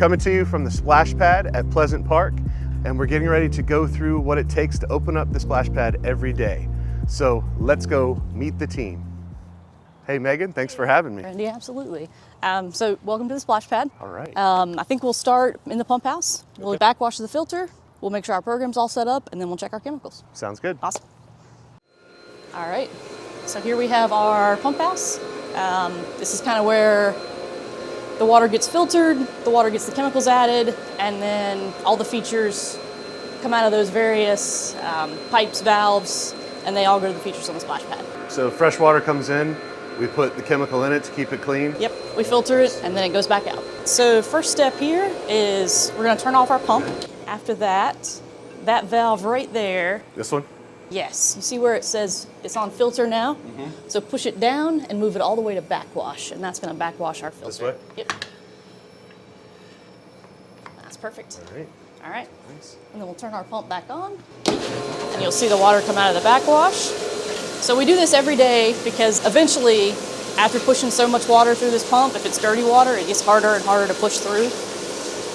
coming to you from the splash pad at Pleasant Park, and we're getting ready to go through what it takes to open up the splash pad every day. So let's go meet the team. Hey Megan, thanks for having me. Randy, absolutely. So welcome to the splash pad. All right. I think we'll start in the pump house. We'll backwash the filter. We'll make sure our program's all set up, and then we'll check our chemicals. Sounds good. Awesome. All right. So here we have our pump house. This is kind of where the water gets filtered, the water gets the chemicals added, and then all the features come out of those various pipes, valves, and they all go to the features on the splash pad. So fresh water comes in, we put the chemical in it to keep it clean. Yep, we filter it and then it goes back out. So first step here is we're gonna turn off our pump. After that, that valve right there. This one? Yes, you see where it says it's on filter now? So push it down and move it all the way to backwash, and that's gonna backwash our filter. This way? Yep. That's perfect. All right. All right. Nice. And then we'll turn our pump back on, and you'll see the water come out of the backwash. So we do this every day because eventually, after pushing so much water through this pump, if it's dirty water, it gets harder and harder to push through.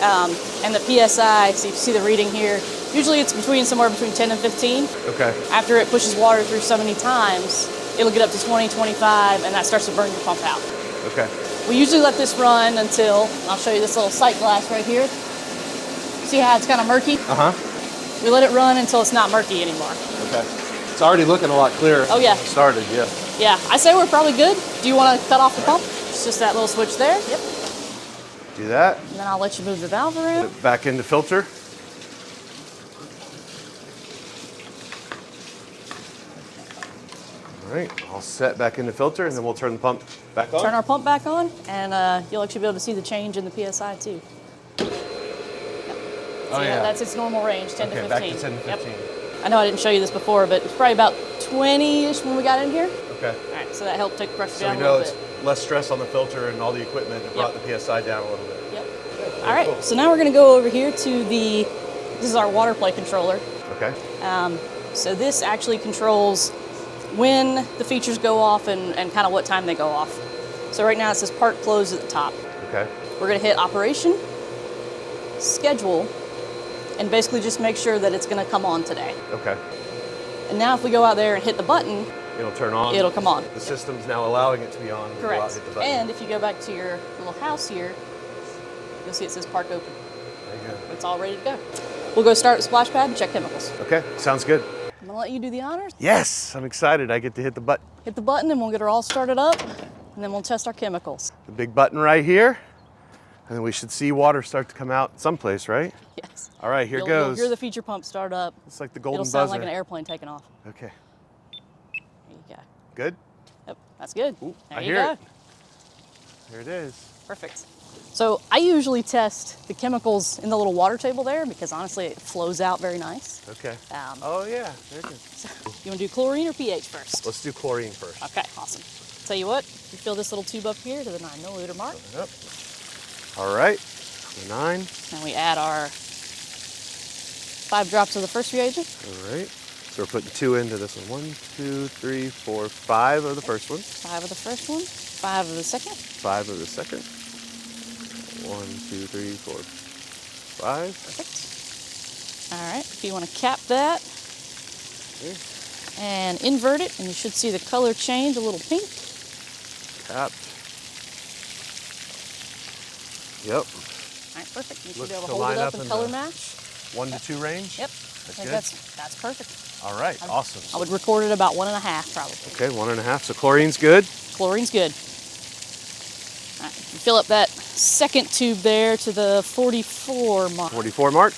And the PSI, so you see the reading here, usually it's somewhere between 10 and 15. Okay. After it pushes water through so many times, it'll get up to 20, 25, and that starts to burn your pump out. Okay. We usually let this run until, I'll show you this little sight glass right here. See how it's kind of murky? We let it run until it's not murky anymore. Okay. It's already looking a lot clearer. Oh yeah. Started, yeah. Yeah, I say we're probably good. Do you want to cut off the pump? It's just that little switch there. Yep. Do that. And then I'll let you move the valve around. Put it back into filter. All right, all set back into filter, and then we'll turn the pump back on. Turn our pump back on, and you'll actually be able to see the change in the PSI too. Yep. Oh, yeah. That's its normal range, 10 to 15. Back to 10 to 15. Yep. I know I didn't show you this before, but it's probably about 20-ish when we got in here. Okay. All right, so that helped take pressure So down we a know little it's bit. less stress on the filter and all the equipment. It brought the PSI down a little bit. Yep. Okay, All right, cool. so now we're going to go over here to this is our water play controller. Okay. So this actually controls when the features go off and kind of what time they go off. So right now it says park closed at the top. Okay. We're going to hit operation, schedule, and basically just make sure that it's going to come on today. Okay. And now if we go out there and hit the button, It'll turn on. it'll come on. The system's now allowing it to be on. Go out, Correct. hit the button. And if you go back to your little house here, you'll see it says park open. There you go. It's all ready to go. We'll go start the splash pad and check chemicals. Okay, sounds good. I'm going to let you do the honors. Yes, I'm excited. I get to hit the button. Hit the button and we'll get her all started up, and then we'll test our chemicals. The big button right here, and then we should see water start to come out someplace, right? Yes. All right, here You'll goes. hear the feature pump start up. It's like the golden It'll sound buzzer. like an airplane taking off. Okay, There you go. good. Yep, that's good. Ooh, There I you hear go. it. There it is. Perfect. So I usually test the chemicals in the little water table there because honestly it flows out very nice. Okay. Oh yeah, there it is. So, you want to do chlorine or pH first? Let's do chlorine first. Okay, awesome. Tell you what, you fill this little tube up here to the 9 milliliter mark. Yep. All right, the 9. Then we add our 5 drops of the first reagent. All right. So we're putting 2 into this one. 1, 2, 3, 4, 5 of the first one. 5 of the first one, 5 of the second. 5 of the second. 1, 2, 3, 4, 5. Perfect. All right, if you want to cap that Okay. and invert it, and you should see the color change a little pink. Tapped. Yep. All right, perfect. You should Looks be able to to hold line it up up and in color the match. 1 to 2 range. Yep. That's I think good. that's perfect. All right, awesome. I would record it about 1.5 probably. Okay, 1.5. So chlorine's good. Chlorine's good. All right, you fill up that second tube there to the 44 mark. 44 mark.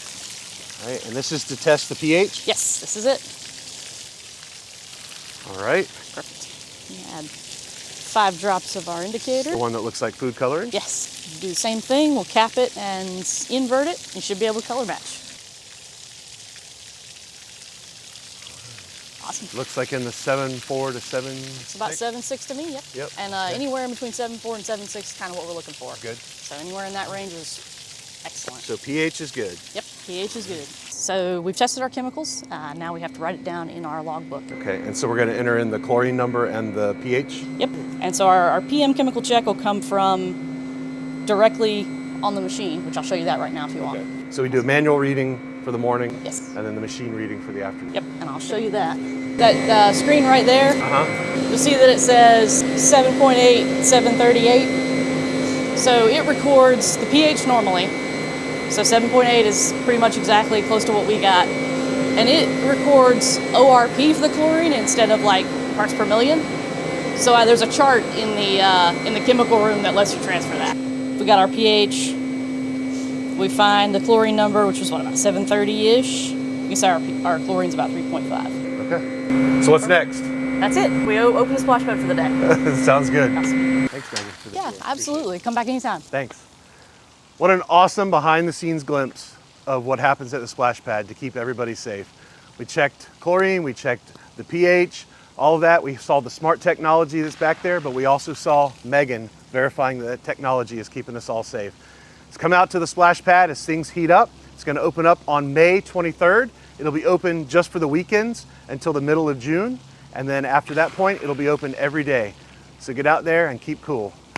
All right, and this is to test the pH. Yes, this is it. All right. Perfect. You add 5 drops of our indicator. The one that looks like food coloring. Yes, do the same thing. We'll cap it and invert it. You should be able to color match. Awesome. Looks like in the 7.4 to 7. It's about 7.6 to me, yep. Yep. And anywhere in between 7.4 and 7.6 is kind of what we're looking for. Good. So anywhere in that range is excellent. So pH is good. Yep, pH is good. So we've tested our chemicals. Now we have to write it down in our logbook. Okay, and so we're going to enter in the chlorine number and the pH. Yep. And so our PM chemical check will come from directly on the machine, which I'll show you that right now if you want. Okay. So we do a manual reading for the morning. Yes. And then the machine reading for the afternoon. Yep, and I'll show you that. That screen right there, Uh-huh. you'll see that it says 7.8, 738. So it records the pH normally. So 7.8 is pretty much exactly close to what we got. And it records ORP for the chlorine instead of like parts per million. So there's a chart in the chemical room that lets you transfer that. We got our pH. We find the chlorine number, which was what, about 730-ish. You can say our chlorine's about 3.5. Okay. So what's next? That's it. We open the splash pad for the day. Sounds good. Awesome. Thanks, Megan. For the Yeah, tour. absolutely. Come back anytime. Thanks. What an awesome behind-the-scenes glimpse of what happens at the splash pad to keep everybody safe. We checked chlorine, we checked the pH, all of that. We saw the smart technology that's back there, but we also saw Megan verifying that technology is keeping us all safe. Let's come out to the splash pad as things heat up. It's going to open up on May 23rd. It'll be open just for the weekends until the middle of June. And then after that point, it'll be open every day. So get out there and keep cool.